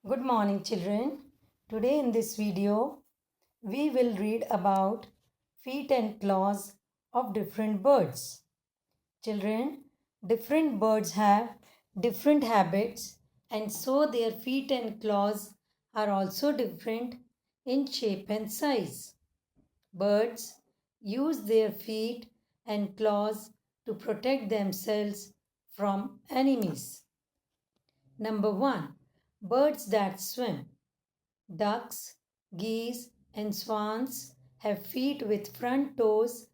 Good morning, children. Today in this video, we will read about feet and claws of different birds. Children, different birds have different habits and so their feet and claws are also different in shape and size. Birds use their feet and claws to protect themselves from enemies. Number 1. Birds that swim. Ducks, geese, and swans have feet with front toes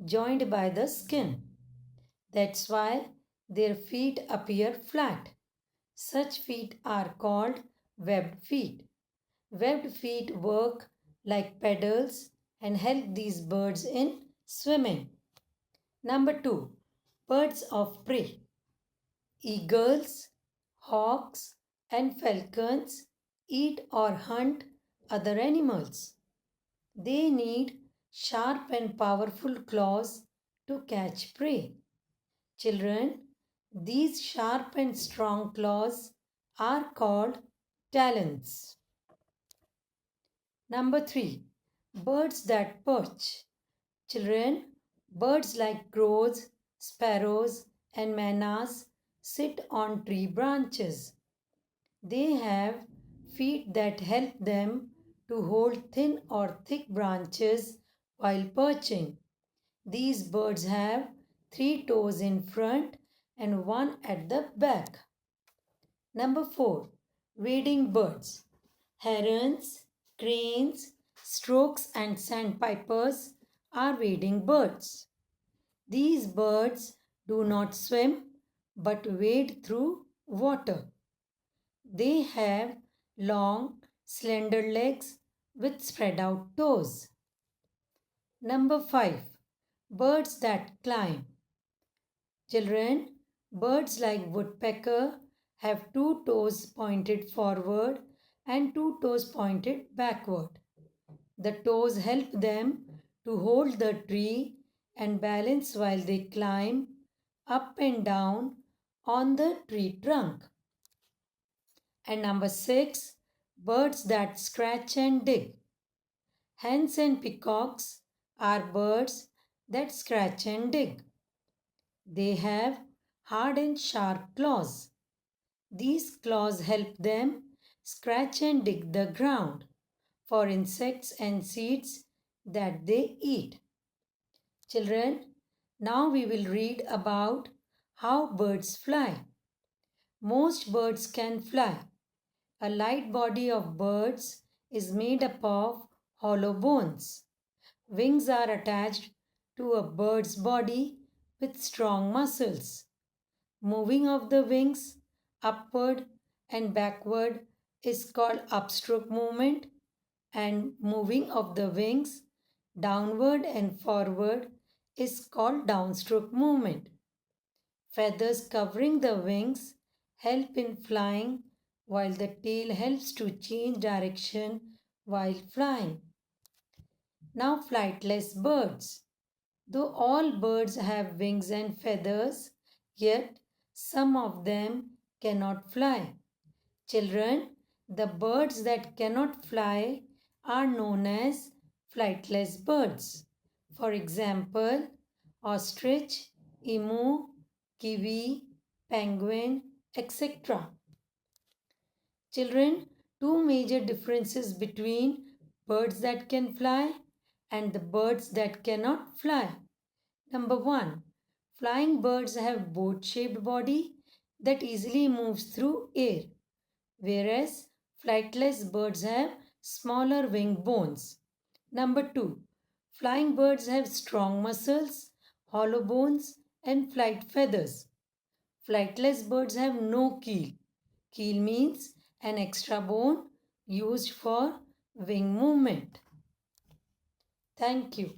joined by the skin. That's why their feet appear flat. Such feet are called webbed feet. Webbed feet work like pedals and help these birds in swimming. Number 2. Birds of prey. Eagles, hawks, and falcons eat or hunt other animals. They need sharp and powerful claws to catch prey. Children, these sharp and strong claws are called talons. Number 3. Birds that perch. Children, birds like crows, sparrows, and manas sit on tree branches. They have feet that help them to hold thin or thick branches while perching. These birds have 3 toes in front and 1 at the back. Number 4. Wading birds. Herons, cranes, storks and sandpipers are wading birds. These birds do not swim but wade through water. They have long, slender legs with spread out toes. Number 5. Birds that climb. Children, birds like woodpecker have 2 toes pointed forward and 2 toes pointed backward. The toes help them to hold the tree and balance while they climb up and down on the tree trunk. And number 6, birds that scratch and dig. Hens and peacocks are birds that scratch and dig. They have hard and sharp claws. These claws help them scratch and dig the ground for insects and seeds that they eat. Children, now we will read about how birds fly. Most birds can fly. A light body of birds is made up of hollow bones. Wings are attached to a bird's body with strong muscles. Moving of the wings upward and backward is called upstroke movement, and moving of the wings downward and forward is called downstroke movement. Feathers covering the wings help in flying while the tail helps to change direction while flying. Now flightless birds. Though all birds have wings and feathers, yet some of them cannot fly. Children, the birds that cannot fly are known as flightless birds. For example, ostrich, emu, kiwi, penguin, etc. Children, 2 major differences between birds that can fly and the birds that cannot fly. Number 1. Flying birds have boat-shaped body that easily moves through air, whereas flightless birds have smaller wing bones. Number 2. Flying birds have strong muscles, hollow bones and flight feathers. Flightless birds have no keel. Keel means an extra bone used for wing movement. Thank you.